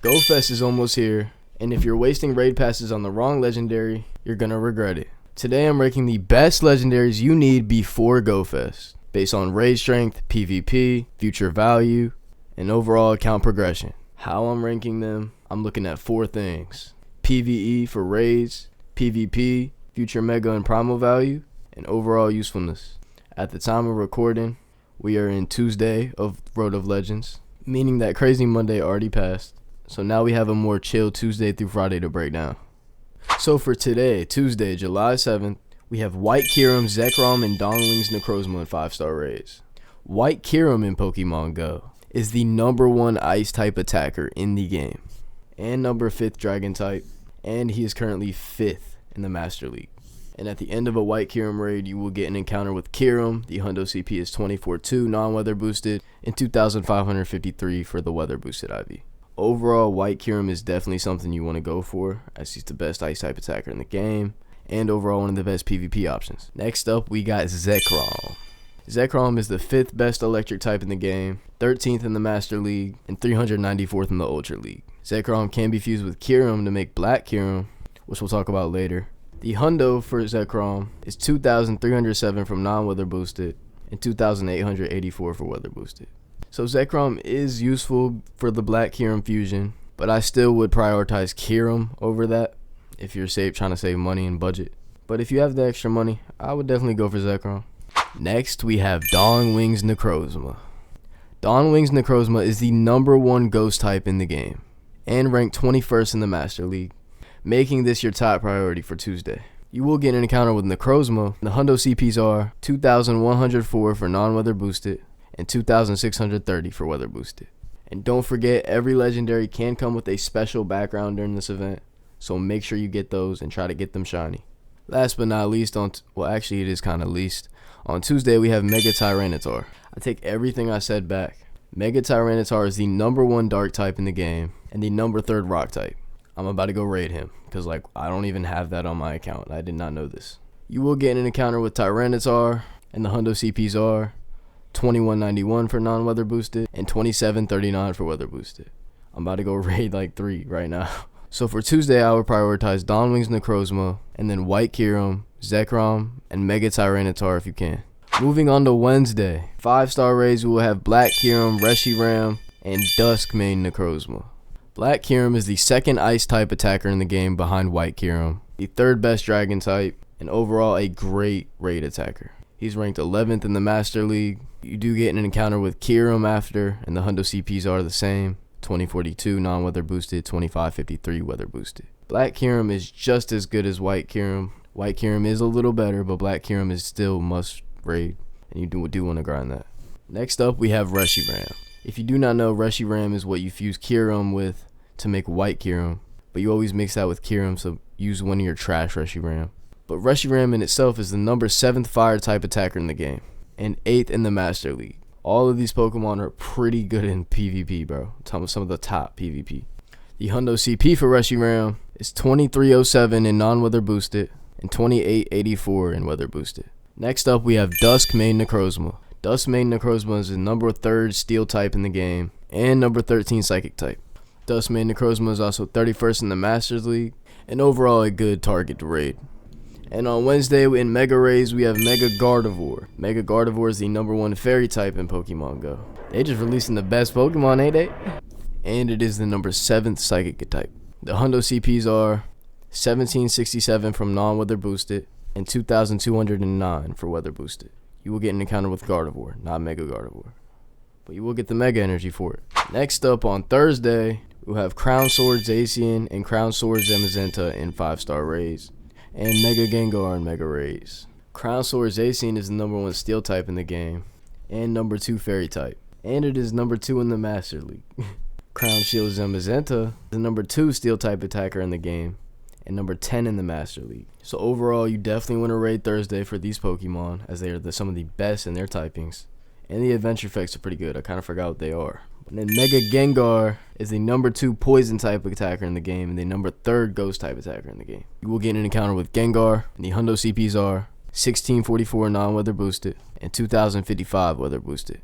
Go Fest is almost here, and if you're wasting raid passes on the wrong legendary, you're gonna regret it. Today I'm ranking the best legendaries you need before Go Fest, based on raid strength, PvP, future value, and overall account progression. How I'm ranking them, I'm looking at 4 things: PvE for raids, PvP, future mega and primal value, and overall usefulness. At the time of recording, we are in Tuesday of Road of Legends, meaning that Crazy Monday already passed. So now we have a more chill Tuesday through Friday to break down. So for today, Tuesday, July 7th, we have White Kyurem, Zekrom, and Dongling's Necrozma in 5-star raids. White Kyurem in Pokemon Go is the #1 ice type attacker in the game, and number 5th dragon type, and he is currently 5th in the Master League. And at the end of a White Kyurem raid, you will get an encounter with Kyurem. The Hundo CP is 24-2 non-weather boosted, and 2,553 for the weather boosted IV. Overall, White Kyurem is definitely something you want to go for, as he's the best ice type attacker in the game, and overall one of the best PvP options. Next up, we got Zekrom. Zekrom is the 5th best electric type in the game, 13th in the Master League, and 394th in the Ultra League. Zekrom can be fused with Kyurem to make Black Kyurem, which we'll talk about later. The Hundo for Zekrom is 2,307 from non-weather boosted, and 2,884 for weather boosted. So Zekrom is useful for the Black Kyurem fusion, but I still would prioritize Kyurem over that if you're trying to save money and budget. But if you have the extra money, I would definitely go for Zekrom. Next, we have Dongling's Necrozma. Dongling's Necrozma is the #1 ghost type in the game, and ranked 21st in the Master League, making this your top priority for Tuesday. You will get an encounter with Necrozma. The Hundo CPs are 2,104 for non-weather boosted, and 2,630 for weather boosted. And don't forget, every legendary can come with a special background during this event, so make sure you get those and try to get them shiny. Last but not least, actually it is kind of least, on Tuesday we have Mega Tyranitar. I take everything I said back. Mega Tyranitar is the #1 dark type in the game, and the #3 rock type. I'm about to go raid him, because I don't even have that on my account. I did not know this. You will get an encounter with Tyranitar, and the Hundo CPs are 2191 for non-weather boosted, and 2739 for weather boosted. I'm about to go raid 3 right now. So for Tuesday, I would prioritize Dongling's Necrozma, and then White Kyurem, Zekrom, and Mega Tyranitar if you can. Moving on to Wednesday, 5-star raids, we will have Black Kyurem, Reshiram, and Duskmane Necrozma. Black Kyurem is the 2nd ice type attacker in the game behind White Kyurem, the 3rd best dragon type, and overall a great raid attacker. He's ranked 11th in the Master League. You do get an encounter with Kyurem after, and the Hundo CPs are the same: 2042 non-weather boosted, 2553 weather boosted. Black Kyurem is just as good as White Kyurem. White Kyurem is a little better, but Black Kyurem is still must raid, and you do want to grind that. Next up, we have Reshiram. If you do not know, Reshiram is what you fuse Kyurem with to make White Kyurem, but you always mix that with Kyurem, so use one of your trash Reshiram. But Reshiram in itself is the #7 fire type attacker in the game, and 8th in the Master League. All of these Pokemon are pretty good in PvP, bro. Some of the top PvP. The Hundo CP for Reshiram is 2307 in non-weather boosted, and 2884 in weather boosted. Next up, we have Duskmane Necrozma. Duskmane Necrozma is the #3 steel type in the game, and #13 psychic type. Duskmane Necrozma is also 31st in the Masters League, and overall a good target to raid. And on Wednesday in Mega Raids, we have Mega Gardevoir. Mega Gardevoir is the #1 fairy type in Pokemon Go. They just releasing the best Pokemon, ain't they? And it is the #7 psychic type. The Hundo CPs are 1767 from non-weather boosted, and 2209 for weather boosted. You will get an encounter with Gardevoir, not Mega Gardevoir, but you will get the Mega Energy for it. Next up on Thursday, we'll have Crown Sword Zacian and Crown Sword Zamazenta in 5-star raids, and Mega Gengar in Mega Raids. Crown Sword Zacian is the #1 steel type in the game, and #2 fairy type, and it is #2 in the Master League. Crown Shield Zamazenta is the #2 steel type attacker in the game, and #10 in the Master League. So overall, you definitely want to raid Thursday for these Pokemon, as they are some of the best in their typings, and the adventure effects are pretty good. I kind of forgot what they are. And then Mega Gengar is the #2 poison type attacker in the game, and the #3 ghost type attacker in the game. You will get an encounter with Gengar, and the Hundo CPs are 1644 non-weather boosted, and 2055 weather boosted.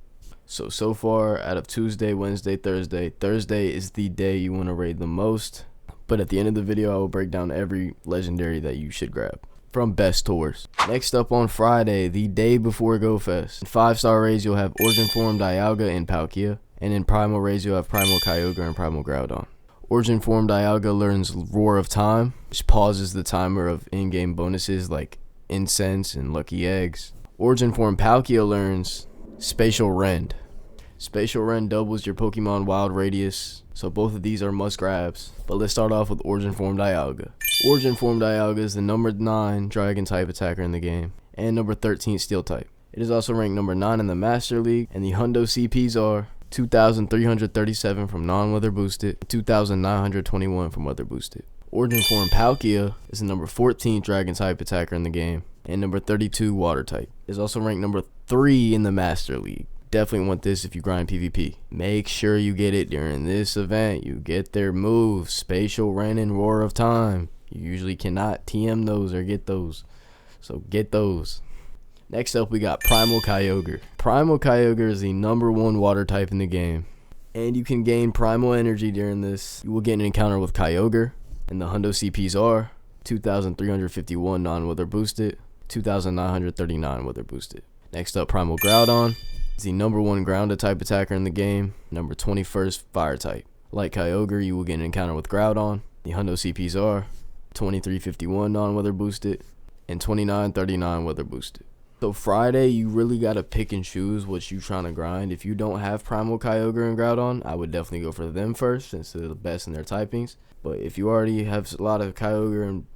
So far, out of Tuesday, Wednesday, Thursday is the day you want to raid the most. But at the end of the video, I will break down every legendary that you should grab from best to worst. Next up on Friday, the day before GoFest. In 5-star raids, you'll have Origin Form Dialga and Palkia. And in Primal raids, you'll have Primal Kyogre and Primal Groudon. Origin Form Dialga learns Roar of Time, which pauses the timer of in-game bonuses like Incense and Lucky Eggs. Origin Form Palkia learns Spatial Rend. Spatial Rend doubles your Pokemon wild radius, so both of these are must grabs. But let's start off with Origin Form Dialga. Origin Form Dialga is the number 9 Dragon type attacker in the game, and number 13 Steel type. It is also ranked number 9 in the Master League, and the Hundo CPs are 2,337 from non-weather boosted, 2,921 from weather boosted. Origin Form Palkia is the number 14 Dragon type attacker in the game, and number 32 Water type. It is also ranked number 3 in the Master League. Definitely want this if you grind PvP. Make sure you get it during this event. You get their moves, Spatial Rend and Roar of Time. You usually cannot TM those or get those, so get those. Next up, we got Primal Kyogre. Primal Kyogre is the number 1 water type in the game, and you can gain Primal Energy during this. You will get an encounter with Kyogre, and the Hundo CPs are 2,351 non-weather boosted, 2,939 weather boosted. Next up, Primal Groudon is the number 1 grounded type attacker in the game, number 21st fire type. Like Kyogre, you will get an encounter with Groudon. The Hundo CPs are 2351 non-weather boosted and 2939 weather boosted. So Friday, you really got to pick and choose what you trying to grind. If you don't have Primal Kyogre and Groudon, I would definitely go for them first since they're the best in their typings. But if you already have a lot of Kyogre and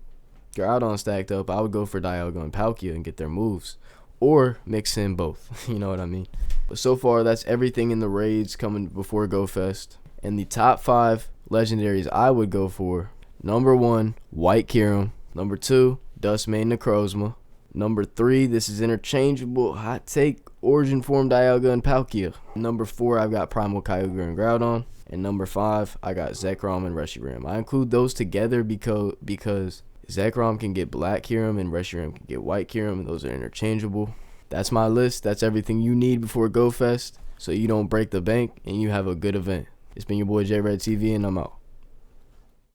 Groudon stacked up, I would go for Dialga and Palkia and get their moves. Or mix in both, you know what I mean? But so far, that's everything in the raids coming before GoFest. And the top 5 legendaries I would go for: number 1, White Kyurem. Number 2, Dustmane Necrozma. Number 3, this is interchangeable, hot take, Origin Form Dialga and Palkia. Number 4, I've got Primal Kyogre and Groudon. And number 5, I got Zekrom and Reshiram. I include those together because Zekrom can get Black Kyurem and Reshiram can get White Kyurem, and those are interchangeable. That's my list. That's everything you need before GoFest, so you don't break the bank and you have a good event. It's been your boy J Red TV, and I'm out.